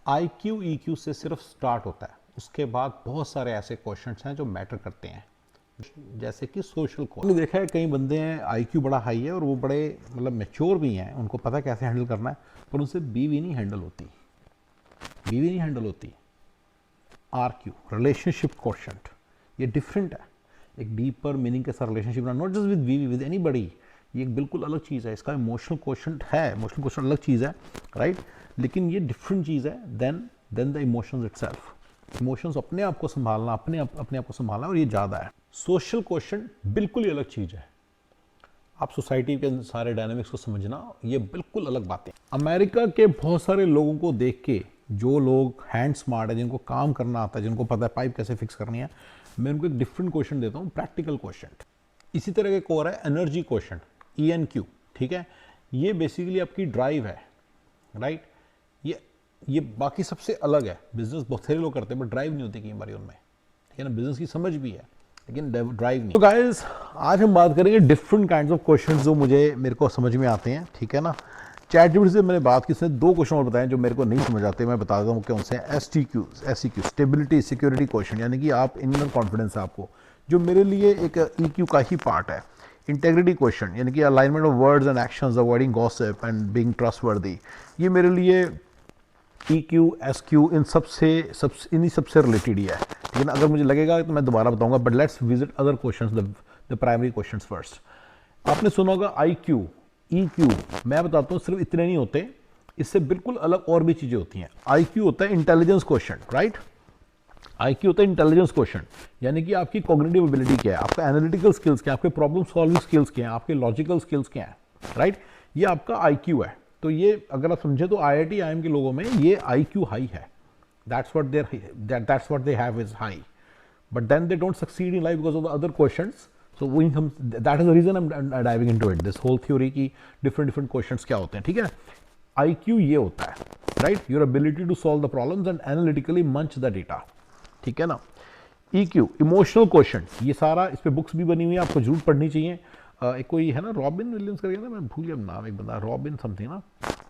I Q E Q से सिर्फ start होता है, उसके बाद बहुत सारे ऐसे क्वेश्चंस हैं जो मैटर करते हैं, जैसे कि सोशल क्वेश्चन। मैंने देखा है कई बंदे हैं आई क्यू बड़ा हाई है और वो बड़े मतलब मेच्योर भी हैं, उनको पता है कैसे हैंडल करना है, पर उनसे बीवी नहीं हैंडल होती, बीवी नहीं हैंडल होती। आर क्यू रिलेशनशिप क्वेश्चन, ये डिफरेंट है, एक डीपर मीनिंग के साथ रिलेशनशिप, नॉट जस्ट विद बीवी, विद एनी बडी, ये एक बिल्कुल अलग चीज़ है। इसका इमोशनल क्वेश्चन है, इमोशनल क्वेश्चन अलग चीज़ है, राइट, लेकिन ये डिफरेंट चीज़ है then the emotions itself. Emotions अपने आप को संभालना, अपने आप को संभालना, और ये ज़्यादा है। सोशल क्वेश्चन बिल्कुल ही अलग चीज़ है, आप सोसाइटी के सारे डायनामिक्स को समझना, ये बिल्कुल अलग बातें। अमेरिका के बहुत सारे लोगों को देख के, जो लोग हैंड स्मार्ट है, जिनको काम करना आता है, जिनको पता है पाइप कैसे फिक्स करनी है, मैं उनको एक डिफरेंट क्वेश्चन देता हूँ, प्रैक्टिकल क्वेश्चन। इसी तरह के एक और है एनर्जी क्वेश्चन, ENQ, ठीक है। ये बेसिकली आपकी ड्राइव है, राइट। ये बाकी सबसे अलग है। बिजनेस बहुत सारे लोग करते हैं बट ड्राइव नहीं होती कई बार उनमें, ठीक है ना। बिजनेस की समझ भी है लेकिन ड्राइव नहीं। तो गाइस, आज हम बात करेंगे डिफरेंट काइंड्स ऑफ क्वेश्चंस जो मेरे को समझ में आते हैं, ठीक है ना। चैटजीपीटी से मैंने बात की, उसने 2 क्वेश्चन और बताए जो मेरे को नहीं समझ आते, मैं बता देता हूँ क्या उनसे। STQ, SEQ, stability security question, यानी कि आप इनर कॉन्फिडेंस है आपको, जो मेरे लिए एक EQ का ही पार्ट है। इंटेग्रिटी क्वेश्चन, यानी कि alignment of words and actions, avoiding gossip and being trustworthy, ये मेरे लिए EQ, SQ इन इन्हीं सबसे रिलेटेड ही है, लेकिन अगर मुझे लगेगा तो मैं दोबारा बताऊंगा। But let's visit other questions, the primary questions first. आपने सुना होगा IQ, EQ, मैं बताता हूँ सिर्फ इतने नहीं होते, इससे बिल्कुल अलग और भी चीजें होती हैं। IQ होता है इंटेलिजेंस क्वेश्चन, राइट। IQ होता है इंटेलिजेंस क्वेश्चन, यानी कि आपकी कॉग्निटिव एबिलिटी क्या है, आपका एनालिटिकल स्किल्स क्या है, आपके प्रॉब्लम सॉल्विंग स्किल्स क्या है, आपके लॉजिकल स्किल्स क्या है, राइट। ये आपका IQ है। तो ये अगर आप समझे तो IIT IIM के लोगों में ये IQ हाई है, that's what they have is high, but then they don't succeed in life because of the other questions. So that is the reason I'm diving into it, this whole theory की different questions क्या होते हैं, ठीक है। IQ ये होता है, right, your ability to solve the problems and analytically munch the data, ठीक है ना। EQ इमोशनल क्वेश्चन, ये सारा, इस पे बुक्स भी बनी हुई है, आपको जरूर पढ़नी चाहिए। एक कोई है ना रॉबिन विलियम्स करके ना, मैं भूल गया नाम, एक बंदा रॉबिन समथिंग ना,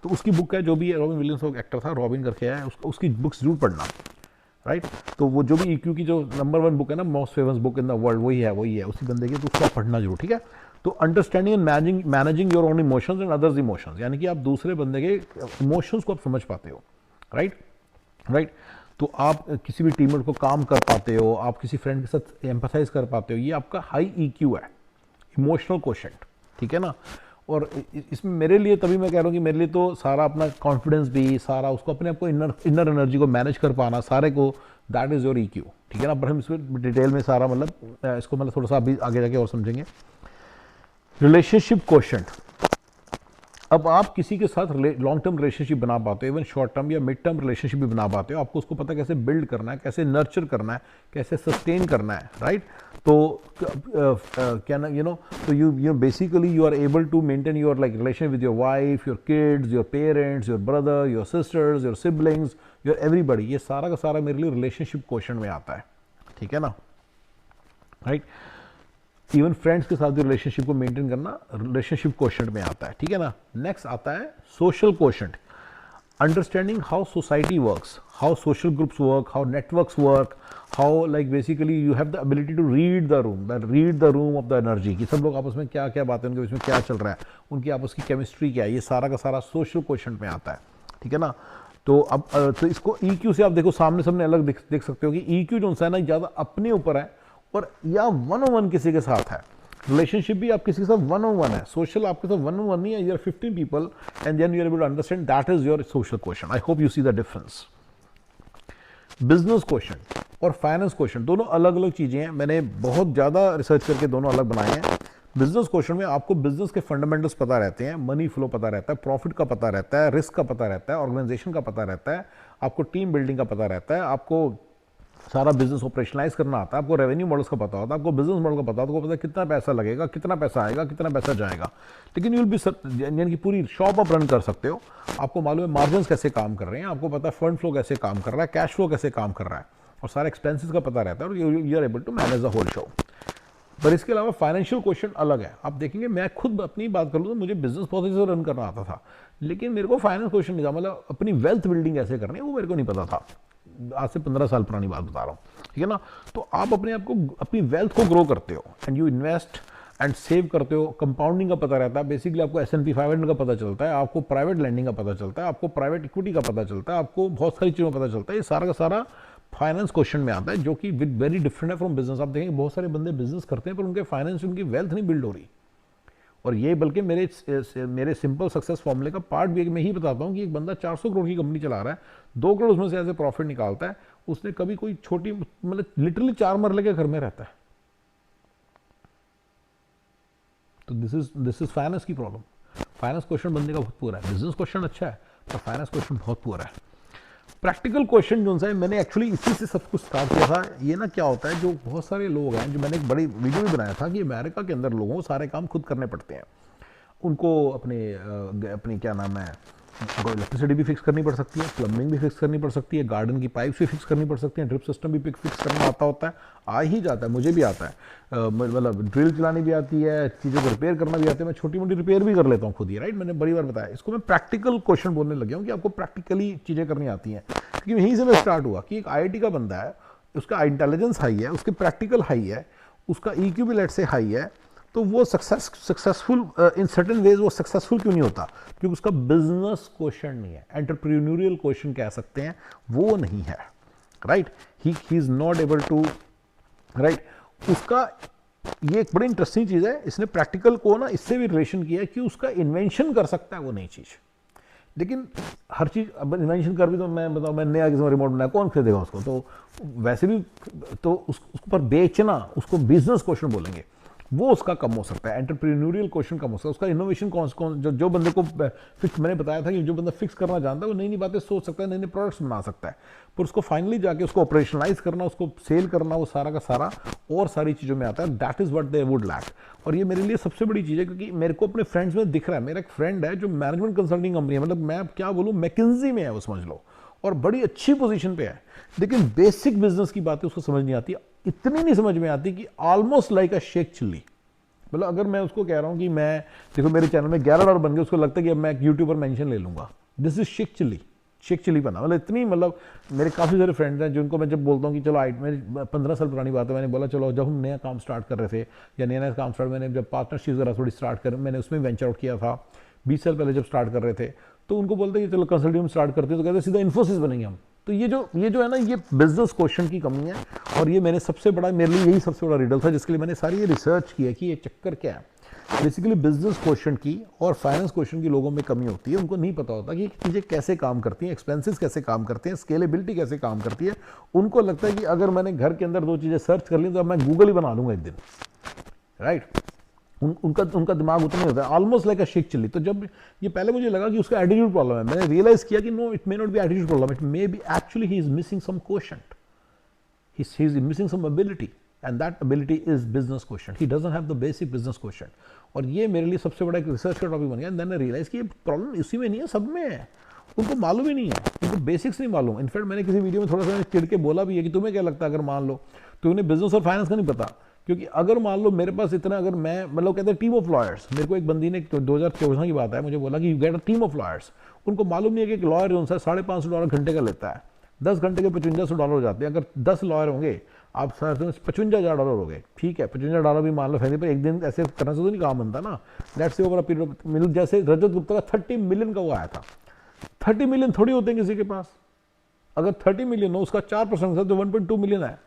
तो उसकी बुक है, जो भी है, रॉबिन विलियम्स एक्टर था, रॉबिन करके है, उसकी बुक्स जरूर पढ़ना, राइट। तो वो जो भी EQ की जो नंबर 1 बुक है ना, most famous book in the world, वही है उसी बंदे की, तो उसको पढ़ना जरूर, ठीक है। तो understanding and managing your own emotions and others emotions, यानी कि आप दूसरे बंदे के इमोशंस को आप समझ पाते हो, राइट। तो आप किसी भी टीममेट को काम कर पाते हो, आप किसी फ्रेंड के साथ एम्पैथाइज कर पाते हो, ये आपका हाई EQ है, इमोशनल क्वोशेंट, ठीक है ना। और इसमें मेरे लिए, तभी मैं कह रहा हूँ कि मेरे लिए तो सारा अपना कॉन्फिडेंस भी, सारा उसको अपने आप को इनर एनर्जी को मैनेज कर पाना, सारे को, दैट इज योर EQ, ठीक है ना। पर हम इसमें डिटेल में सारा मतलब इसको मतलब थोड़ा सा अभी आगे जाके और समझेंगे। रिलेशनशिप क्वोशेंट, अब आप किसी के साथ लॉन्ग टर्म रिलेशनशिप बना पाते हो, इवन शॉर्ट टर्म या मिड टर्म रिलेशनशिप भी बना पाते हो, आपको उसको पता कैसे बिल्ड करना है, कैसे नर्चर करना है, कैसे सस्टेन करना है, राइट। तो क्या ना, तो you basically you are able to maintain your like relation with your wife, your kids, your parents, your brother, your sisters, your siblings, your everybody, ये सारा का सारा मेरे लिए रिलेशनशिप क्वेश्चन में आता है, ठीक है ना, राइट। इवन फ्रेंड्स के साथ भी रिलेशनशिप को मेंटेन करना रिलेशनशिप क्वोशेंट में आता है, ठीक है ना। नेक्स्ट आता है social quotient, understanding how society works, how social groups work, how networks work, how like basically you have the ability to read the room of the energy, कि सब लोग आपस में क्या क्या बातें, उनके बीच में क्या चल रहा है, उनकी आपस की केमिस्ट्री क्या है, ये सारा का सारा सोशल क्वोशेंट में आता है, ठीक है ना। तो अब तो इसको EQ से आप देखो, सामने अलग देख सकते हो कि EQ जो है ना, ज़्यादा अपने ऊपर है, और या 1-on-1 किसी के साथ है। रिलेशनशिप भी आप किसी के साथ 1-on-1 है, सोशल आपके साथ 1-on-1 नहीं है, you are 15 people and then you are able to understand, that is your social question. I hope you see the difference. Business question और फाइनेंस क्वेश्चन दोनों अलग अलग चीजें हैं, मैंने बहुत ज्यादा रिसर्च करके दोनों अलग बनाए हैं। बिजनेस क्वेश्चन में आपको बिजनेस के फंडामेंटल्स पता रहते हैं, मनी फ्लो पता रहता है, प्रॉफिट का पता रहता है, रिस्क का पता रहता है, ऑर्गेनाइजेशन का पता रहता है, आपको टीम बिल्डिंग का पता रहता है, आपको सारा बिजनेस ऑपरेशनलाइज करना आता है, आपको रेवेन्यू मॉडल्स का पता होता है, आपको बिजनेस मॉडल का पता होता है, आपको पता है कितना पैसा लगेगा, कितना पैसा आएगा, कितना पैसा जाएगा। लेकिन यूल भी यानी कि पूरी शॉप आप रन कर सकते हो, आपको मालूम है मार्जिन कैसे काम कर रहे हैं, आपको पता है फंड फ्लो कैसे काम कर रहा है, कैश फ्लो कैसे काम कर रहा है, और सारे एक्सपेंसेस का पता रहता है, और you are able to manage the whole show. पर इसके अलावा फाइनेंशियल क्वेश्चन अलग है। आप देखेंगे, मैं खुद अपनी बात कर लूँ तो मुझे बिजनेस बहुत अच्छे से रन करना आता था, लेकिन मेरे को फाइनेंस क्वेश्चन नहीं था, मतलब अपनी वेल्थ बिल्डिंग कैसे करनी है वो मेरे को नहीं पता था। आज से 15 साल पुरानी बात बता रहा हूँ, ठीक है ना। तो आप अपने आप को, अपनी वेल्थ को ग्रो करते हो and you invest and save करते हो, कंपाउंडिंग का पता रहता है। बेसिकली आपको S&P 500 का पता चलता है, आपको प्राइवेट लैंडिंग का पता चलता है, आपको प्राइवेट इक्विटी का पता चलता है, आपको बहुत सारी चीज़ों का पता चलता है। ये सारा का सारा फाइनेंस क्वेश्चन में आता है, जो कि वेरी डिफरेंट है फ्रॉम बिजनेस। आप देखेंगे बहुत सारे बंदे बिजनेस करते हैं पर उनके फाइनेंस, उनकी वेल्थ नहीं बिल्ड हो रही। और ये बल्कि मेरे सिंपल सक्सेस फॉर्मूले का पार्ट भी है कि मैं ही बताता हूँ कि एक बंदा 400 करोड़ की कंपनी चला रहा है, 2 करोड़ उसमें से ऐसे प्रॉफिट निकालता है, उसने कभी कोई छोटी, मतलब लिटरली 4 मरले के घर में रहता है। तो दिस इज फाइनेंस की प्रॉब्लम। फाइनेंस क्वेश्चन बंदे का बहुत पूरा है। बिजनेस क्वेश्चन अच्छा है पर फाइनेंस क्वेश्चन बहुत पूरा है। प्रैक्टिकल क्वेश्चन जो है, मैंने एक्चुअली इसी से सब कुछ स्टार्ट किया था। ये ना क्या होता है, जो बहुत सारे लोग हैं, जो मैंने एक बड़ी वीडियो भी बनाया था कि अमेरिका के अंदर लोगों को सारे काम खुद करने पड़ते हैं। उनको अपनी क्या नाम है, उनको इलेक्ट्रिसिटी भी फिक्स करनी पड़ सकती है, प्लम्बिंग भी फिक्स करनी पड़ सकती है, गार्डन की पाइप्स भी फिक्स करनी पड़ सकती है, ड्रिप सिस्टम भी फिक्स करना आता होता है, आ ही जाता है, मुझे भी आता है। मतलब ड्रिल चलानी भी आती है, चीज़ों को रिपेयर करना भी आता है, मैं छोटी मोटी रिपेयर भी कर लेता हूँ खुद ही, राइट। मैंने बड़ी बार बताया इसको, मैं प्रैक्टिकल क्वेश्चन बोलने लग गया हूँ कि आपको प्रैक्टिकली चीज़ें करनी आती हैं। क्योंकि यहीं से मैं स्टार्ट हुआ कि एक IIT का बंदा है, उसका इंटेलिजेंस हाई है, उसके प्रैक्टिकल हाई है, उसका EQ भी लेट से हाई है, तो वो सक्सेसफुल इन सर्टेन वेज वो सक्सेसफुल क्यों नहीं होता? क्योंकि उसका बिजनेस क्वेश्चन नहीं है, एंटरप्रेन्योरियल क्वेश्चन कह सकते हैं, वो नहीं है, right. He is not able to, right. उसका ये एक बड़ी इंटरेस्टिंग चीज है, इसने प्रैक्टिकल को ना इससे भी रिलेशन किया है कि उसका इन्वेंशन कर सकता है वो नई चीज। लेकिन हर चीज अब इन्वेंशन कर भी, तो मैं बताऊँ, मैं नया किस्म रिमोट बनाया, कौन खरीदेगा उसको? तो वैसे भी तो उसको पर बेचना, उसको बिजनेस क्वेश्चन बोलेंगे, वो उसका कम हो सकता है, एंटरप्रेन्योरियल क्वेश्चन कम हो सकता है। उसका इनोवेशन कौन जो बंदे को फिक्स, मैंने बताया था कि जो बंदा फिक्स करना जानता है वो नई नई बातें सोच सकता है, नए नए प्रोडक्ट्स बना सकता है, पर उसको फाइनली जाके उसको ऑपरेशनलाइज करना, उसको सेल करना, वो सारा का सारा और सारी चीज़ों में आता है। That is what they would lack. और ये मेरे लिए सबसे बड़ी चीज़ है, क्योंकि मेरे को अपने फ्रेंड्स में दिख रहा है। मेरा एक फ्रेंड है जो मैनेजमेंट कंसल्टिंग कंपनी है, मतलब मैं क्या बोलूँ, मैकिन्जी में है वो, समझ लो, और बड़ी अच्छी पोजीशन पे है, लेकिन बेसिक बिजनेस की बातें उसको समझ नहीं आती। इतनी नहीं समझ में आती कि almost like a Sheikh Chilli. मतलब अगर मैं उसको कह रहा हूँ कि मैं, देखो मेरे चैनल में $11 बन गए, उसको लगता है कि अब मैं एक यूट्यूबर मेंशन ले लूँगा। दिस इज शेख चिल्ली बना, मतलब इतनी, मतलब मेरे काफ़ी सारे फ्रेंड्स हैं जिनको मैं जब बोलता हूँ कि चलो मेरी 15 साल पुरानी बात है, मैंने बोला चलो, जब हम नया काम स्टार्ट कर रहे थे या नया नया काम स्टार्ट, मैंने जब पार्टनरशिप वगैरह थोड़ी स्टार्ट कर, मैंने उसमें वेंचर आउट किया था 20 साल पहले जब स्टार्ट कर रहे थे, तो उनको बोलते कि चलो कंसल्टिंग स्टार्ट करते, तो कहते सीधा इन्फोसिस बनेंगे हम। तो ये जो है ना, ये बिजनेस क्वेश्चन की कमी है। और ये मैंने सबसे बड़ा, मेरे लिए यही सबसे बड़ा रिडल था, जिसके लिए मैंने सारी ये रिसर्च की है कि ये चक्कर क्या है। बेसिकली बिजनेस क्वेश्चन की और फाइनेंस क्वेश्चन की लोगों में कमी होती है। उनको नहीं पता होता कि चीज़ें कैसे काम करती हैं, एक्सपेंसेस कैसे काम करते हैं, स्केलेबिलिटी कैसे काम करती है। उनको लगता है कि अगर मैंने घर के अंदर 2 चीज़ें सर्च कर ली तो अब मैं गूगल ही बना लूंगा एक दिन, राइट। उनका दिमाग उतना ही होता है, almost like a Sheikh Chilli. तो जब ये पहले मुझे लगा कि उसका एटीट्यूड प्रॉब्लम है, मैंने रियलाइज किया कि no, it may not be attitude problem, it may be actually he is missing some quotient, he is missing some ability, and that ability is business quotient. He doesn't have the basic business quotient. और ये मेरे लिए सबसे बड़ा एक research का topic बन गया। देन रियलाइज कि ये प्रॉब्लम इसी में नहीं है, सब में है। उनको मालूम ही नहीं है, उनको बेसिक्स नहीं मालूम। इनफैक्ट मैंने किसी वीडियो में थोड़ा सा चिढ़ के बोला भी है कि तुम्हें क्या लगता है, अगर मान लो तो उन्हें बिजनेस और फाइनेंस का नहीं पता। क्योंकि अगर मान लो मेरे पास इतना, अगर मैं, मतलब कहते हैं टीम ऑफ लॉयर्स, मेरे को एक बंदी ने 2014 की बात है, मुझे बोला कि you get a team of lawyers. उनको मालूम नहीं है कि एक लॉयर जो है $550 घंटे का लेता है, 10 घंटे के $5500 हो जाते हैं। अगर 10 लॉयर होंगे, आप $55,000 हो गए, ठीक है, $55,000 भी मान लो फैमिली पर, एक दिन ऐसे करने से तो नहीं काम बनता ना। Let's say over a period, जैसे रजत गुप्ता का 30 मिलियन का वो आया था, 30 मिलियन थोड़ी होते हैं किसी के पास। अगर 30 मिलियन हो, उसका 4% तो 1.2 मिलियन है,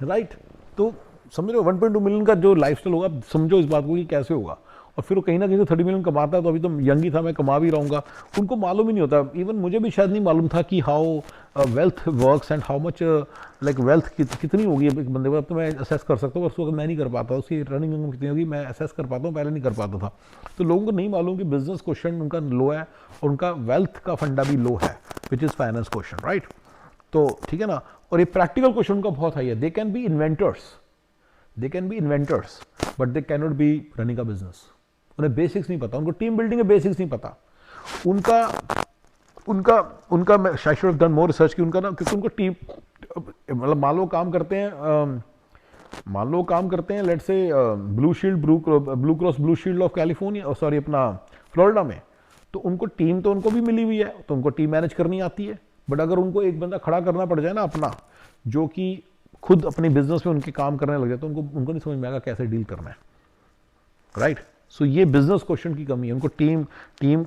राइट। तो समझ लो 1.2 मिलियन का जो लाइफस्टाइल होगा, समझो इस बात को कि कैसे होगा। और फिर वो कहीं ना कहीं 30 मिलियन कमाता है, तो अभी तो यंग ही था, मैं कमा भी रहूँगा। उनको मालूम ही नहीं होता, इवन मुझे भी शायद नहीं मालूम था कि how wealth works and how much like wealth कितनी होगी एक बंदे को। अब तो मैं असेस कर सकता हूँ, उस वक्त मैं नहीं कर पाता, उसकी रनिंग इनकम कितनी होगी मैं असेस कर पाता हूँ, पहले नहीं कर पाता था। तो लोगों को नहीं मालूम कि बिजनेस क्वेश्चन उनका लो है और उनका वेल्थ का फंडा भी लो है, which is finance question, right. तो ठीक है ना। और ये प्रैक्टिकल क्वेश्चन उनका बहुत हाई है। They can be inventors, but they can not be running a business. उन्हें बेसिक्स नहीं पता, उनको टीम बिल्डिंग के बेसिक्स नहीं पता। उनका मैं should have done more research कि उनका ना, क्योंकि उनको टीम, मतलब मान लो काम करते हैं, मान लो काम करते हैं let's say blue shield, blue cross blue shield of California, sorry अपना फ्लोरिडा में, तो उनको टीम तो उनको भी मिली हुई है, तो उनको टीम मैनेज करनी आती है। बट अगर उनको एक बंदा खड़ा करना पड़ जाए ना अपना, जो कि खुद अपने बिजनेस में उनके काम करने लग जाए, तो उनको नहीं समझ में आएगा कैसे डील करना है, राइट। सो ये बिजनेस क्वेश्चन की कमी है, उनको टीम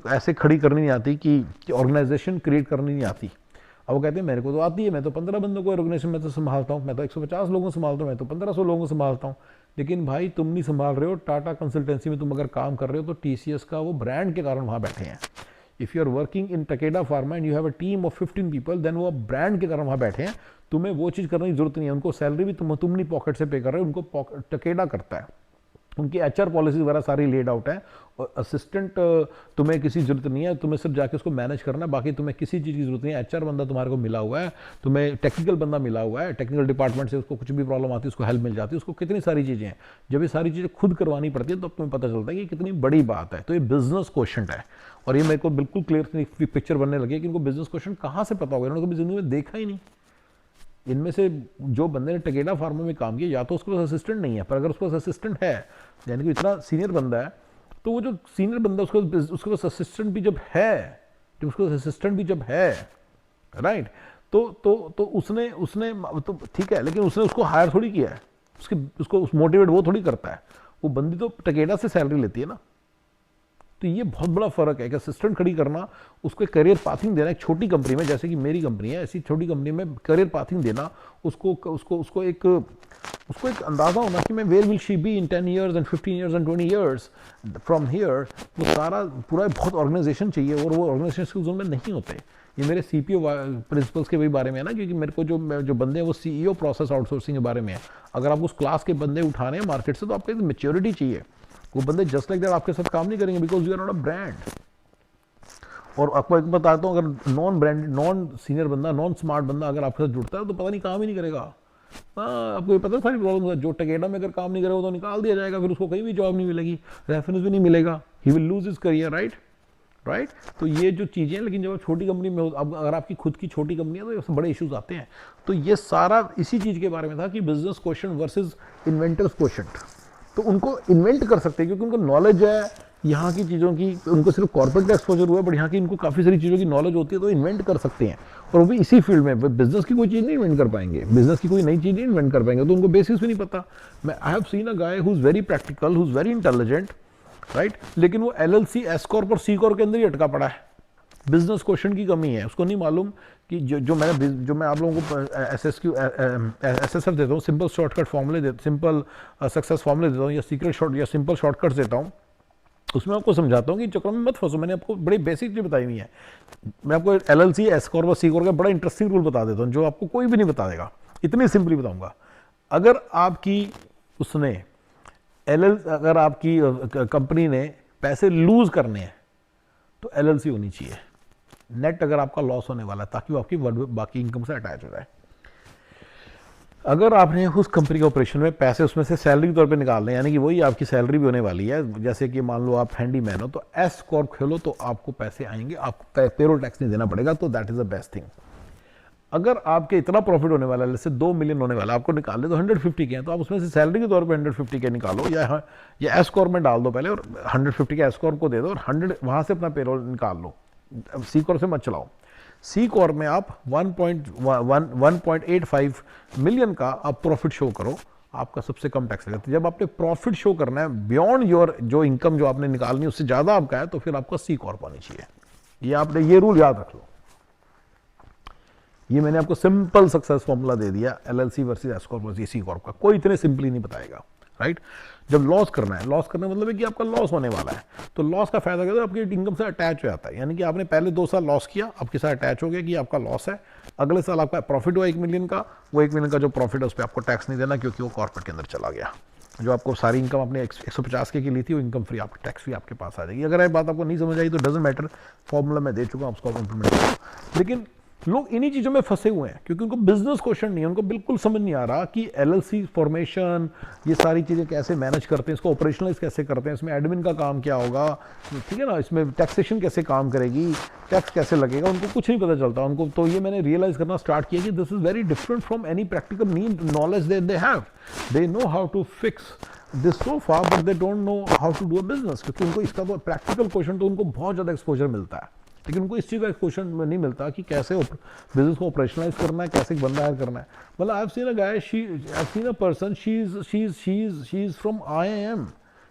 ऐसे खड़ी करनी नहीं आती कि ऑर्गेनाइजेशन क्रिएट करनी नहीं आती। अब वो कहते हैं मेरे को तो आती है, मैं तो 15 बंदों को ऑर्गेनाइजेशन में तो संभालता हूँ, मैं तो 150 लोगों को संभालता हूँ, मैं तो 1500 लोगों को संभालता हूँ। लेकिन भाई तुम नहीं संभाल रहे हो, टाटा कंसल्टेंसी में तुम अगर काम कर रहे हो तो टीसीएस का वो ब्रांड के कारण वहाँ बैठे हैं। If you are working in Takeda pharma and you have a team of 15 people, then वो ब्रांड के कारण वहाँ बैठे हैं। तुम्हें वो चीज़ करने की जरूरत नहीं है, उनको सैलरी भी तुम नहीं पॉकेट से पे कर रहे हो, उनको टकेडा करता है, उनकी एचआर पॉलिसी वगैरह सारी लेड आउट है। और असिस्टेंट तुम्हें किसी जरूरत नहीं है, तुम्हें सिर्फ जाके उसको मैनेज करना है, बाकी तुम्हें किसी चीज़ की जरूरत नहीं है। एचआर बंदा तुम्हारे को मिला हुआ है, तुम्हें टेक्निकल बंदा मिला हुआ है, टेक्निकल डिपार्टमेंट से उसको कुछ भी प्रॉब्लम आती है उसको हेल्प मिल जाती है, उसको कितनी सारी चीज़ें हैं। जब ये सारी चीज़ें खुद करवानी पड़ती है तो तुम्हें पता चलता है कि कितनी बड़ी बात है। तो ये बिजनेस क्वेश्चन है, और ये मेरे को बिल्कुल क्लियर पिक्चर बनने लगी कि इनको बिजनेस क्वेश्चन कहाँ से पता होगा, इन्होंने कभी जिंदगी में देखा ही नहीं। इनमें से जो बंदे ने टकेडा फार्मा में काम किया, या तो उसके पास असिस्टेंट नहीं है, पर अगर उसके पास असिस्टेंट है, यानी कि इतना सीनियर बंदा है, तो वो जो सीनियर बंदा उसके पास असिस्टेंट भी जब है, राइट, तो उसने तो ठीक है, लेकिन उसने उसको हायर थोड़ी किया है, उसको मोटिवेट वो थोड़ी करता है, वो बंदी तो टकेडा से सैलरी लेती है ना। तो ये बहुत बड़ा फर्क है कि असिस्टेंट खड़ी करना, उसको करियर पाथिंग देना। एक छोटी कंपनी में, जैसे कि मेरी कंपनी है, ऐसी छोटी कंपनी में करियर पाथिंग देना, उसको एक अंदाजा होना कि मैं where will she be in 10 years and 15 years and 20 years from here. वो सारा पूरा बहुत ऑर्गेनाइजेशन चाहिए, और वो ऑर्गेनाइजेशन के जोन में नहीं होते। ये मेरे सीपीओ प्रिंसिपल्स के वही बारे में है ना, क्योंकि मेरे को जो बंदे हैं वो सीईओ प्रोसेस आउटसोर्सिंग के बारे में है। अगर आप उस क्लास के बंदे उठाने हैं मार्केट से, तो आपको एक मैच्योरिटी चाहिए। वो बंदे जस्ट लाइक दैट आपके साथ काम नहीं करेंगे, because you are not a brand. और आपको एक बताता हूँ, अगर नॉन ब्रांड, नॉन सीनियर बंदा, नॉन स्मार्ट बंदा अगर आपके साथ जुड़ता है तो पता नहीं काम ही नहीं करेगा। हाँ, आपको ये पता है सारी प्रॉब्लम है। जो टकेडा में अगर काम नहीं करेगा तो निकाल दिया जाएगा, फिर उसको कहीं भी जॉब नहीं मिलेगी, रेफरेंस भी नहीं मिलेगा, he will lose his career, right. तो ये जो चीज़ें हैं, लेकिन जब छोटी कंपनी में अब अगर आपकी खुद की छोटी कंपनी है तो इसमें बड़े इश्यूज आते हैं। तो ये सारा इसी चीज़ के बारे में था कि business question versus inventors question. तो उनको इन्वेंट कर सकते हैं क्योंकि उनको नॉलेज है यहाँ की चीज़ों की, उनको सिर्फ कॉर्पोरेट का एक्सपोजर हुआ है, बट यहाँ की इनको काफ़ी सारी चीज़ों की नॉलेज होती है, तो इन्वेंट कर सकते हैं। और वो भी इसी फील्ड में, बिजनेस की कोई चीज़ नहीं इन्वेंट कर पाएंगे, बिजनेस की कोई नई चीज़ नहीं इन्वेंट कर पाएंगे, तो उनको बेसिस भी नहीं पता। I have seen a guy who is very practical, who is very intelligent, right, लेकिन वो LLC, एस कॉर्प और सी कॉर्प के अंदर ही अटका पड़ा है। बिजनेस क्वेश्चन की कमी है, उसको नहीं मालूम कि जो मैं आप लोगों को SSF देता हूँ, सिंपल शॉर्टकट फॉर्मूले सिंपल सक्सेस फॉर्मूले देता हूँ, या सीक्रेट शॉर्ट या सिंपल शॉर्टकट्स देता हूँ, उसमें आपको समझाता हूँ कि चक्कर में मत फंसो। मैंने आपको बड़ी बेसिक चीज़ बताई हुई है। मैं आपको LLC, एस कॉर्प और सी कॉर्प का बड़ा इंटरेस्टिंग रूल बता देता हूँ, जो आपको कोई भी नहीं बता देगा, इतनी सिंपली बताऊँगा। अगर आपकी अगर आपकी कंपनी ने पैसे लूज करने हैं तो LLC होनी चाहिए, नेट अगर आपका लॉस होने वाला है, ताकि वो आपकी बाकी इनकम से अटैच हो जाए। अगर आपने उस कंपनी के ऑपरेशन में पैसे उसमें से सैलरी के तौर पे निकालने, यानी कि वही आपकी सैलरी भी होने वाली है, जैसे कि मान लो आप हैंडीमैन हो, तो एस कॉर्प खोलो तो आपको पैसे आएंगे, आपको पेरोल टैक्स नहीं देना पड़ेगा, तो that is the best thing. अगर आपके इतना प्रॉफिट होने वाला है, जैसे 2 मिलियन होने वाला है, आपको निकालने तो 150 के हैं, तो आप उसमें से सैलरी के तौर पे 150 के निकालो, या एस कॉर्प में डाल दो पहले, और 150 के एस कॉर्प को दे दो, और 100 वहाँ से अपना पेरोल निकाल लो। सी कॉर्प से मत चलाओ। सी कॉर्प में आप 1.85 मिलियन का आप प्रॉफिट शो करो, आपका सबसे कम टैक्स लगता है। जब आपने प्रॉफिट शो करना है बियॉन्ड योर जो इनकम जो आपने निकालनी है उससे ज़्यादा आपका है, तो फिर आपका सी कॉर्प आनी चाहिए। ये आपने ये रूल याद रख लो। ये मैंने आपको सिंपल सक्सेस फॉर्मूला दे दिया, LLC versus S corp versus C corp का, कोई इतने सिंपली नहीं बताएगा, राइट। जब लॉस करना है, लॉस करना मतलब है कि आपका लॉस होने वाला है, तो लॉस का फायदा क्या है, आपकी इनकम से अटैच हो जाता है। यानी कि आपने पहले 2 साल लॉस किया, आपके साथ अटैच हो गया कि आपका लॉस है, अगले साल आपका प्रॉफिट हुआ 1 मिलियन का, वो 1 मिलियन का जो प्रॉफिट है उस पर आपको टैक्स नहीं देना, क्योंकि वो कॉर्पोरेट के अंदर चला गया। जो आपको सारी इनकम आपने 150 के ली थी, वो इनकम फ्री, आपकी टैक्स फ्री आपके पास आ जाएगी। अगर ये बात आपको नहीं समझ आई तो डजंट मैटर, फॉर्मूला मैं दे चुका हूँ, उसको आप इंप्लीमेंट करो। लेकिन लोग इन्हीं चीज़ों में फंसे हुए हैं क्योंकि उनको बिजनेस क्वेश्चन नहीं है, उनको बिल्कुल समझ नहीं आ रहा कि एलएलसी फॉर्मेशन, ये सारी चीज़ें कैसे मैनेज करते हैं, इसको ऑपरेशनलाइज कैसे करते हैं, इसमें एडमिन का काम क्या होगा, ठीक है ना, इसमें टैक्सेशन कैसे काम करेगी, टैक्स कैसे लगेगा, उनको कुछ नहीं पता चलता उनको। तो ये मैंने रियलाइज करना स्टार्ट किया कि this is very different from any practical need knowledge they have. They know how to fix this sofa but they don't know how to do a business, क्योंकि उनको इसका तो प्रैक्टिकल क्वेश्चन तो उनको बहुत ज़्यादा एक्सपोजर मिलता है, लेकिन उनको इस चीज़ का क्वेश्चन नहीं मिलता कि कैसे बिजनेस को ऑपरेशनलाइज करना है, कैसे एक बंदा हायर करना है। मतलब I have seen a guy, I have seen a person, she is from IIM,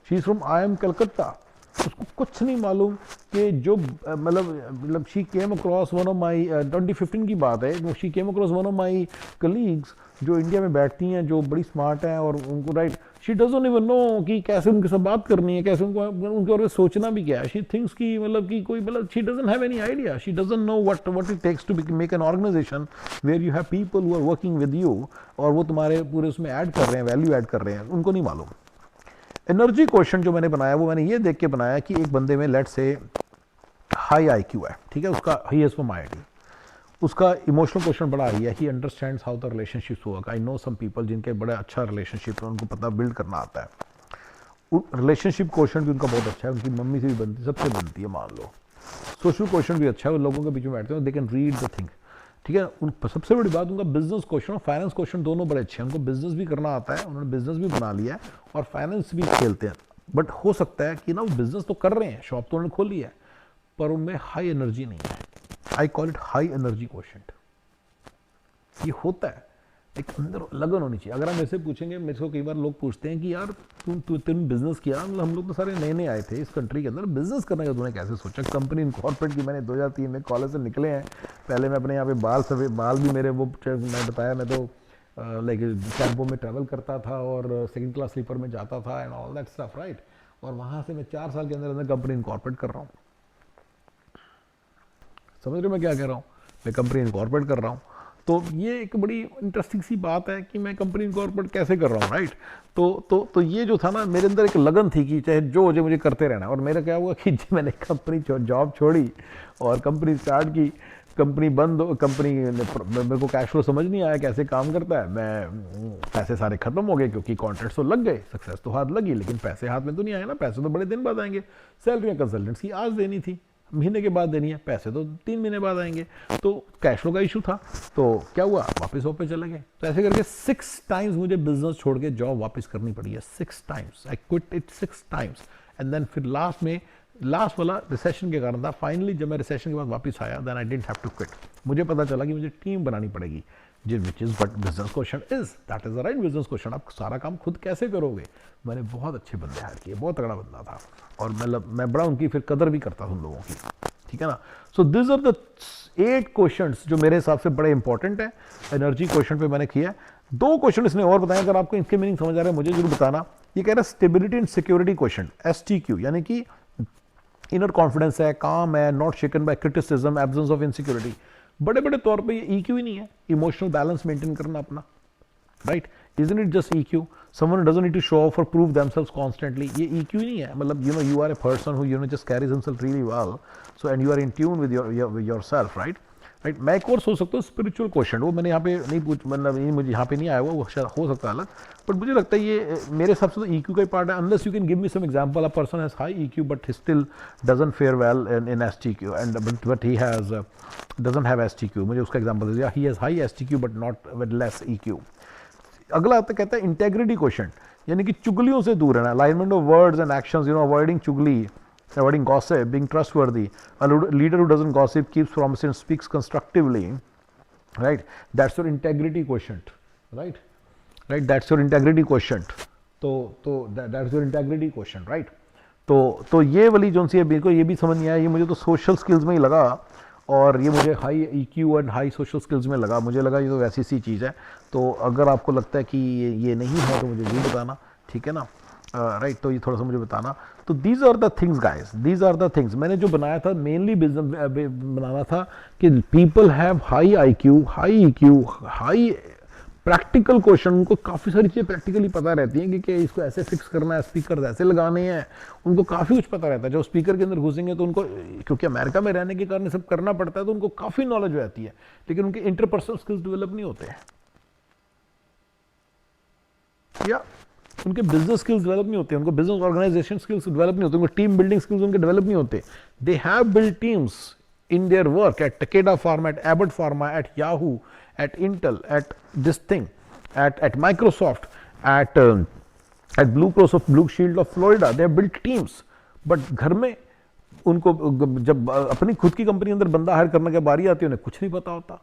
she is from IIM Calcutta. उसको कुछ नहीं मालूम कि जो मतलब she came across one of my 2015 की बात है, she came across one of my colleagues जो इंडिया में बैठती हैं, जो बड़ी स्मार्ट हैं, और उनको right she doesn't even know कि कैसे उनके साथ बात करनी है, कैसे उनको उनके बारे में सोचना भी क्या है। शी थिंक्स कि मतलब कि कोई मतलब she doesn't have any idea, she doesn't know what it takes to make an organisation where you have people who are working with you, और वो तुम्हारे पूरे उसमें ऐड कर रहे हैं, वैल्यू ऐड कर रहे हैं, उनको नहीं मालूम। एनर्जी क्वेश्चन जो मैंने बनाया वो मैंने ये देख के बनाया कि एक बंदे में लेट से हाई IQ है, ठीक है, उसका ही इज फ्रॉम IIT, उसका इमोशनल क्वेश्चन बड़ा आई है, he understands how the relationships work. I know some people जिनके बड़े अच्छा रिलेशनशिप है, उनको पता बिल्ड करना आता है। रिलेशनशिप क्वेश्चन भी उनका बहुत अच्छा है, उनकी मम्मी से भी बनती, सबसे बनती है मान लो। सोशल क्वेश्चन भी अच्छा है, वो लोगों के बीच में बैठते हैं, they can read the thing, ठीक है। उन सबसे बड़ी बात उनका बिजनेस क्वेश्चन और फाइनेंस क्वेश्चन दोनों बड़े अच्छे हैं, उनको बिजनेस भी करना आता है, उन्होंने बिजनेस भी बना लिया है और फाइनेंस भी खेलते हैं। बट हो सकता है कि ना वो बिजनेस तो कर रहे हैं, शॉप तो उन्होंने खोली है, पर उनमें हाई एनर्जी नहीं है। I call it high energy question. ये होता है, एक अंदर लगन होनी चाहिए। अगर हम ऐसे पूछेंगे, मेरे को कई बार लोग पूछते हैं कि यार तुम बिजनेस किया, मतलब हम लोग तो सारे नए नए आए थे इस कंट्री के अंदर, बिजनेस करने का तूने कैसे सोचा। कंपनी इनकॉर्पोरेट की मैंने 2003 में कॉलेज से निकले हैं, पहले मैं अपने यहाँ पे बाल भी मेरे वो मैं बताया, मैं तो लाइक टेम्पो में ट्रैवल करता था और सेकंड क्लास स्लीपर में जाता था and all that stuff, right. और वहाँ से मैं 4 साल के अंदर अंदर कंपनी इनकॉर्पोरेट कर रहा हूँ। समझ रहे हो मैं क्या कह रहा हूँ, मैं कंपनी इनकॉर्पोरेट कर रहा हूँ। तो ये एक बड़ी इंटरेस्टिंग सी बात है कि मैं कंपनी इनकॉर्पोरेट कैसे कर रहा हूँ, राइट। तो ये जो था ना, मेरे अंदर एक लगन थी कि चाहे जो हो जाए मुझे करते रहना। और मेरा क्या हुआ कि मैंने कंपनी जॉब छोड़ी और कंपनी स्टार्ट की, कंपनी बंद हो, कंपनी मेरे को कैश फ्लो समझ नहीं आया कैसे काम करता है, मैं पैसे सारे खत्म हो गए क्योंकि कॉन्ट्रैक्ट्स तो लग गए, सक्सेस तो हाथ लगी, लेकिन पैसे हाथ में तो नहीं आए ना, पैसे तो बड़े दिन बाद आएंगे। सैलरी कंसल्टेंट्स की आज देनी थी, महीने के बाद देनी है, पैसे तो 3 महीने बाद आएंगे, तो कैश फ्लो का इशू था। तो क्या हुआ, वापस पे चले गए। तो ऐसे करके 6 टाइम्स मुझे बिजनेस छोड़ के जॉब वापस करनी पड़ी है, 6 times. I quit it 6 times and then फिर लास्ट वाला रिसेशन के कारण था। फाइनली जब मैं रिसेशन के बाद वापस आया, then I didn't have to quit. मुझे पता चला कि मुझे टीम बनानी पड़ेगी, which is but business question is that is the right business question. आप सारा काम खुद कैसे करोगे। मैंने बहुत अच्छे बंदे हायर किए, बहुत तगड़ा बंदा था, और मैं बड़ा उनकी फिर कदर भी करता था उन लोगों की, ठीक है ना। So this are the 8 questions जो मेरे हिसाब से बड़े इंपॉर्टेंट है। एनर्जी क्वेश्चन पे मैंने किया। 2 क्वेश्चन इसने और बताया, अगर आपको इनके मीनिंग समझ आ रहा है मुझे जरूर बताना। ये कह रहा है stability and security question, STQ, यानी कि इनर कॉन्फिडेंस है, काम है, not shaken by criticism, absence of insecurity. बड़े बड़े तौर पे ये EQ ही नहीं है, इमोशनल बैलेंस मेंटेन करना अपना, right. Isn't it just EQ? Someone doesn't need to show off or prove themselves constantly. ये EQ ही नहीं है, मतलब you are a person who just carries himself really well, so and you are in tune with yourself, right? Right. मैं एक और सोच सकता हूँ स्पिरिचुअल क्वेश्चन, वो मैंने यहाँ पे नहीं पूछ, मतलब ये मुझे यहाँ पे नहीं आया हुआ, वो शायद हो सकता है अलग, बट मुझे लगता है ये मेरे हिसाब से तो EQ का ही पार्ट है। Unless you can give me some example, a person has high EQ but he still doesn't fare well in STQ and but he has doesn't have STQ। मुझे उसका एग्जांपल दे दिया, he has high STQ but not with less EQ। अगला आता कहता है integrity question, यानी कि चुगलियों से दूर रहना, alignment of words and actions, avoiding चुगली, avoiding gossip, being trustworthy. A leader who doesn't gossip, keeps promises, and speaks constructively, right? That's your integrity quotient, right? Right? That's your integrity quotient. तो that's your integrity quotient, right? तो ये वाली जो सी है, मेरे को ये भी समझ नहीं आया, ये मुझे तो सोशल स्किल्स में ही लगा, और ये मुझे high EQ and high social skills में लगा। मुझे लगा ये तो वैसी सी चीज़ है। तो अगर आपको लगता है कि ये नहीं है तो मुझे भी बताना, ठीक है ना, राइट। तो ये थोड़ा सा मुझे बताना। तो these are the things guys, these are the things मैंने जो बनाया था, मेनली बिजनेस बनाना था कि people have high IQ, high EQ, high practical question, उनको काफ़ी सारी चीज़ें प्रैक्टिकली पता रहती हैं कि इसको ऐसे फिक्स करना है, स्पीकर ऐसे लगाने हैं, उनको काफ़ी कुछ पता रहता है। जो स्पीकर के अंदर घुसेंगे तो उनको, क्योंकि अमेरिका में रहने के कारण सब करना पड़ता है, तो उनको काफ़ी नॉलेज रहती है, लेकिन उनके इंटरपर्सनल स्किल्स डेवलप नहीं होते हैं, या उनके बिजनेस स्किल्स डेवलप नहीं होते, उनको बिजनेस ऑर्गेनाइजेशन स्किल्स डेवलप नहीं होते, उनको टीम बिल्डिंग स्किल्स उनके डेवलप नहीं होते। They have build teams in their work at Takeda Pharma, at Abbott Pharma, at Yahoo, at Intel, at this thing, at Microsoft, at Blue Cross of Blue Shield of Florida. They have built teams. But घर में उनको जब अपनी खुद की company अंदर बंदा higher करने की बारी आती है, उन्हें कुछ नहीं पता होता,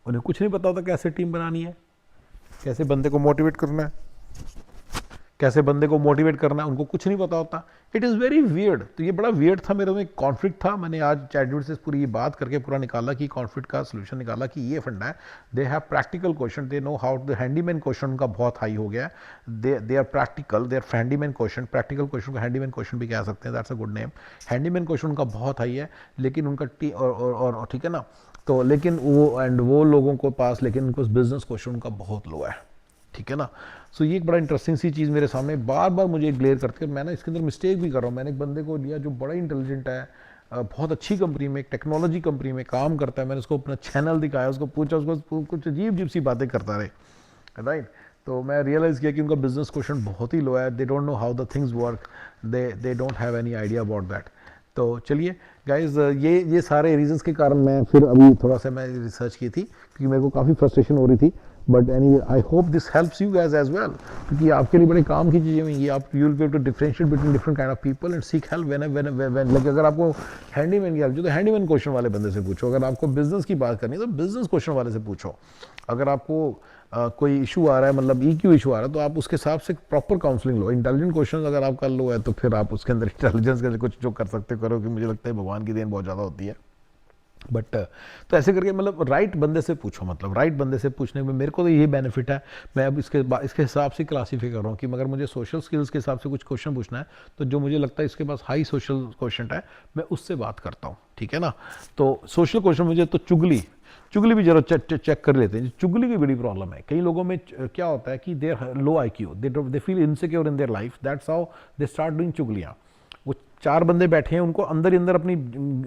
उन्हें कुछ नहीं पता होता कैसे टीम बनानी है, कैसे बंदे को मोटिवेट करना है, कैसे बंदे को मोटिवेट करना है, उनको कुछ नहीं पता होता। It is very weird. तो ये बड़ा वियर्ड था, मेरे में एक कॉन्फ्लिक्ट था। मैंने आज चैटबॉट से पूरी ये बात करके पूरा निकाला कि कॉन्फ्लिक्ट का सोल्यूशन निकाला कि ये फंडा है। They have practical question, they know how. The handyman question उनका बहुत हाई हो गया है। They are practical, they are handyman question. Practical question को हैंडीमैन क्वेश्चन भी कह सकते हैं, that's a good name. Handyman question उनका बहुत हाई है, लेकिन उनका और ठीक है ना, तो लेकिन वो लोगों को पास, लेकिन उनको बिजनेस क्वेश्चन उनका बहुत लो है, ठीक है ना। सो ये एक बड़ा इंटरेस्टिंग सी चीज़ मेरे सामने बार बार मुझे ग्लेयर करती है। मैं ना इसके अंदर मिस्टेक भी कर रहा हूँ। मैंने एक बंदे को लिया जो बड़ा इंटेलिजेंट है, बहुत अच्छी कंपनी में, एक टेक्नोलॉजी कंपनी में काम करता है। मैंने उसको अपना चैनल दिखाया, उसको पूछा, उसको कुछ अजीब अजीब सी बातें करता रहे, राइट। तो मैं रियलाइज़ किया कि उनका बिजनेस क्वेश्चन बहुत ही लो है। दे don't know how the things work, they don't have any idea about that. तो चलिए गाइज, ये सारे रीजंस के कारण मैं फिर अभी थोड़ा सा मैं रिसर्च की थी, क्योंकि मेरे को काफ़ी फ्रस्ट्रेशन हो रही थी। But any I hope this helps you guys as well, क्योंकि आपके लिए बड़े काम की चीज़ें होंगी। आप you will be able to differentiate between different kind of people and seek help when like अगर आपको हैंडीमैन की हेल्प, जो तो हैंडीमैन क्वेश्चन वाले बंदे से पूछो। अगर आपको बिजनेस की बात करनी है तो बिजनेस क्वेश्चन वाले से पूछो। अगर आपको कोई इशू आ रहा है, मतलब EQ इशू आ रहा है, तो आप उसके हिसाब से प्रॉपर काउंसलिंग लो। इंटेलिजेंट क्वेश्चन अगर आपका लो है, तो फिर आप उसके अंदर इंटेलिजेंस के कुछ जो कर सकते करो, कि मुझे लगता है भगवान की देन बहुत ज़्यादा होती है। बट तो ऐसे करके मतलब राइट बंदे से पूछो, मतलब राइट बंदे से पूछने में मेरे को तो यही बेनिफिट है। मैं अब इसके हिसाब से क्लासीफाई कर रहा हूँ कि मगर मुझे सोशल स्किल्स के हिसाब से कुछ क्वेश्चन पूछना है, तो जो मुझे लगता है इसके पास हाई सोशल क्वेश्चन है, मैं उससे बात करता हूँ, ठीक है ना। तो सोशल क्वेश्चन मुझे तो चुगली भी जरा चेक कर लेते हैं। चुगली की बड़ी प्रॉब्लम है। कई लोगों में क्या होता है कि their low IQ, they feel insecure in their life, that's how they start doing चुगलियाँ। वो 4 बंदे बैठे हैं, उनको अंदर ही अंदर अपनी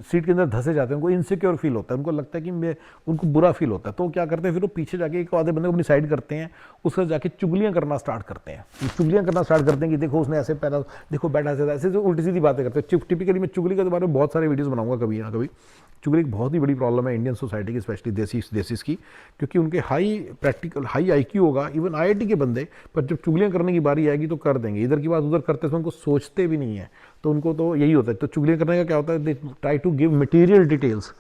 सीट के अंदर धसे जाते हैं, उनको इनसिक्योर फील होता है, उनको लगता है कि उनको बुरा फील होता है। तो क्या करते हैं, फिर वो पीछे जाके एक आधे बंदे को अपनी साइड करते हैं, उसके जाके चुगलियाँ करना स्टार्ट करते हैं। चुगलियाँ करना स्टार्ट करते हैं कि देखो उसने ऐसे पैदा, देखो बैठा ऐसे उल्टी सीधी बातें करते हैं। टिपिकली मैं चुगली के बारे में बहुत सारे वीडियोज़ बनाऊंगा कभी ना कभी। चुगली एक बहुत ही बड़ी प्रॉब्लम है इंडियन सोसाइटी की, स्पेशली देसीस की, क्योंकि उनके हाई IQ होगा, इवन IIT के बंदे, पर जब चुगलियाँ करने की बारी आएगी तो कर देंगे। इधर की बात उधर करते समय उनको सोचते भी नहीं है, तो उनको तो यही होता है। तो चुगलियाँ करने का क्या होता है, they try to give material details.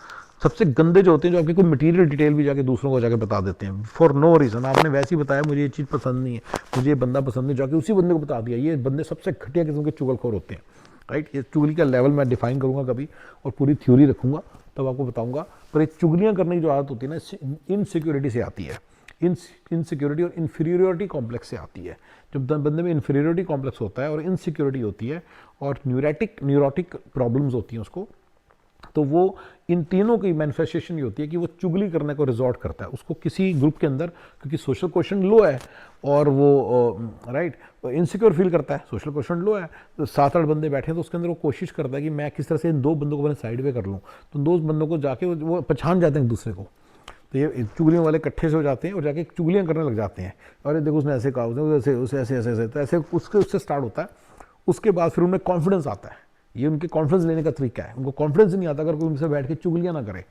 सबसे गंदे जो होते हैं, जो आपकी कोई मटीरियल डिटेल भी जाके दूसरों को जाके बता देते हैं फॉर नो रीज़न। आपने वैसे ही बताया मुझे ये चीज़ पसंद नहीं है, मुझे ये बंदा पसंद नहीं, जाके उसी बंदे को बता दिया। ये बंदे सबसे घटिया किस्म के चुगलखोर होते हैं, राइट। ये चुगली का लेवल मैं डिफाइन करूँगा कभी, और पूरी थ्योरी रखूँगा, तब आपको बताऊँगा। पर ये चुगलियाँ करने की जो आदत होती है ना, इनसिक्योरिटी से आती है। इनसिक्योरिटी और इन्फीरियोरिटी कॉम्प्लेक्स से आती है। जब बंदे में इन्फीरियोरिटी कॉम्प्लेक्स होता है और इनसिक्योरिटी होती है और न्यूरोटिक प्रॉब्लम्स होती हैं उसको, तो वो इन तीनों की मैनिफेस्टेशन ये होती है कि वो चुगली करने को रिजॉर्ट करता है उसको किसी ग्रुप के अंदर, क्योंकि सोशल क्वेश्चन लो है और वो राइट इनसिक्योर फील करता है। सोशल क्वेश्चन लो है, तो 7-8 बंदे बैठे हैं, तो उसके अंदर वो कोशिश करता है कि मैं किस तरह से इन 2 बंदों को मैंने साइड वे कर लूँ। तो 2 बंदों को जाके वो पहचान जाते हैं एक दूसरे को, तो ये चुगलियों वाले इकट्ठे से हो जाते हैं और जाके चुगलियाँ करने लग जाते हैं। अरे देखो उसने ऐसे कहा, उसे ऐसे, तो ऐसे उससे स्टार्ट होता है। उसके बाद फिर उनमें कॉन्फिडेंस आता है। ये उनके कॉन्फिडेंस लेने का तरीका है। उनको कॉन्फिडेंस नहीं आता अगर कोई उनसे बैठ के चुगलियाँ ना करे,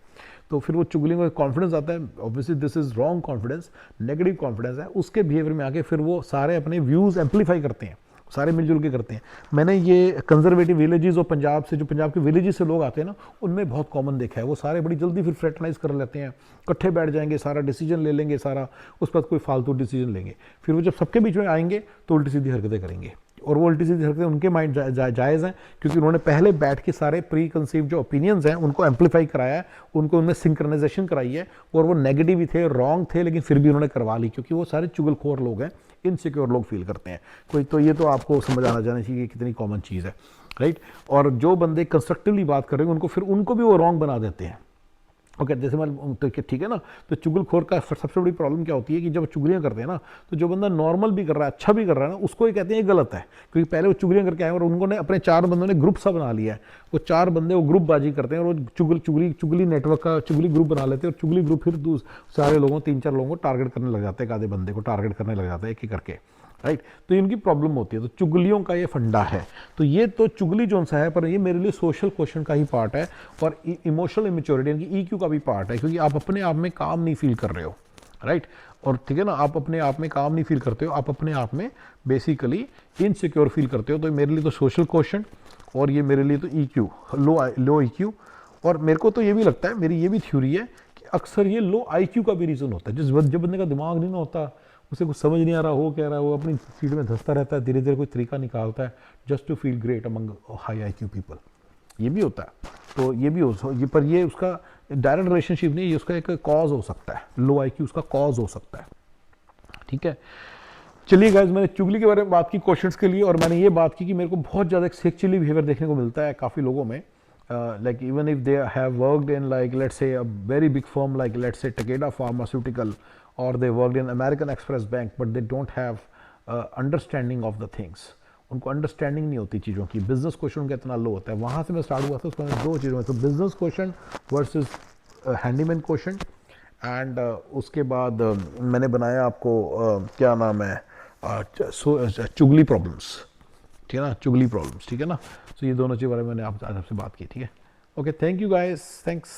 तो फिर वो चुगलियों का कॉन्फिडेंस आता है। Obviously this is wrong confidence, negative confidence है। उसके बिहेवियर में आके फिर वो सारे अपने व्यूज़ एम्पलीफाई करते हैं, सारे मिलजुल के करते हैं। मैंने ये कंजर्वेटिव विलेजेस और पंजाब से, जो पंजाब के विलेजेस से लोग आते हैं ना, उनमें बहुत कॉमन देखा है। वो सारे बड़ी जल्दी फिर फ्रेटरनाइज कर लेते हैं, इकट्ठे बैठ जाएंगे, सारा डिसीजन ले लेंगे, सारा उस पर कोई फालतू डिसीजन लेंगे। फिर वो जब सबके बीच में आएंगे तो उल्टी सीधी हरकतें करेंगे, और वो उल्टी सीधी हरकतें उनके माइंड जायज़ हैं, क्योंकि उन्होंने पहले बैठ के सारे प्री कंसीव जो ओपिनियंस हैं उनको एम्पलीफाई कराया है, उनको उनमें सिंक्रनाइजेशन कराई है, और वो नेगेटिव भी थे, रॉन्ग थे, लेकिन फिर भी उन्होंने करवा ली, क्योंकि वो सारे चुगलखोर लोग हैं, इनसिक्योर लोग फील करते हैं कोई। तो ये तो आपको समझ आना जाना चाहिए कि कितनी कॉमन चीज़ है, राइट। और जो बंदे कंस्ट्रक्टिवली बात कर रहे हैं उनको फिर उनको भी वो रॉन्ग बना देते हैं, ओके जैसे मैं तो ठीक है ना। तो चुगलखोर का सबसे बड़ी प्रॉब्लम क्या होती है कि जब चुगलियां करते हैं ना, तो जो बंदा नॉर्मल भी कर रहा है, अच्छा भी कर रहा है ना, उसको ये कहते हैं ये गलत है, क्योंकि पहले वो चुगलियां करके आए और उन्होंने अपने 4 बंदों ने ग्रुप सा बना लिया है। वो 4 बंदे वो ग्रुप बाजी करते हैं और वो चुगली नेटवर्क का चुगली ग्रुप बना लेते हैं, और चुगली ग्रुप फिर सारे लोगों 3-4 लोगों को टारगेट करने लग जाते हैं, आधे बंदे को टारगेट करने लग जाते हैं एक एक करके, राइट। तो इनकी प्रॉब्लम होती है। तो चुगलियों का ये फंडा है। तो ये तो चुगली जो सा है, पर ये मेरे लिए सोशल क्वेश्चन का ही पार्ट है और इमोशनल इमेच्योरिटी यानी कि ईक्यू का भी पार्ट है, क्योंकि आप अपने आप में काम नहीं फील कर रहे हो, राइट। और ठीक है ना, आप अपने आप में काम नहीं फील करते हो, आप अपने आप में बेसिकली इनसिक्योर फील करते हो। तो मेरे लिए तो सोशल क्वेश्चन और ये मेरे लिए तो ईक्यू, लो ईक्यू। और मेरे को तो ये भी लगता है, मेरी ये भी थ्योरी है कि अक्सर ये लो आईक्यू का भी रीज़न होता है। जब बंदे का दिमाग नहीं ना होता, उसे कुछ समझ नहीं आ रहा हो कह रहा है, वो अपनी फील्ड में धंसता रहता है, धीरे धीरे कोई तरीका निकालता है just to feel great among high IQ people. ये भी होता है। तो ये भी पर ये उसका डायरेक्ट रिलेशनशिप नहीं, ये उसका एक कॉज हो सकता है, लो आईक्यू उसका कॉज हो सकता है, ठीक है। चलिए गाइस, मैंने चुगली के बारे में बात की क्वेश्चंस के लिए, और मैंने ये बात की कि मेरे को बहुत ज़्यादा एक सेक्सुअली बिहेवियर देखने को मिलता है काफ़ी लोगों में, like even if they have worked in like let's say a very big firm like let's say Takeda Pharmaceutical, or they worked in American Express Bank, but they don't have understanding of the things। उनको understanding नहीं होती चीज़ों की, business question उनका इतना लो होता है। वहाँ से मैं स्टार्ट हुआ था, उसमें 2 चीज़ों में, तो business question versus handyman question, and उसके बाद मैंने बनाया आपको क्या नाम है, चुगली प्रॉब्लम्स, ठीक है ना, चुगली प्रॉब्लम्स, ठीक है ना। तो ये दोनों चीज़ बारे में मैंने आपसे बात की, ठीक है। Okay, thank you guys, thanks.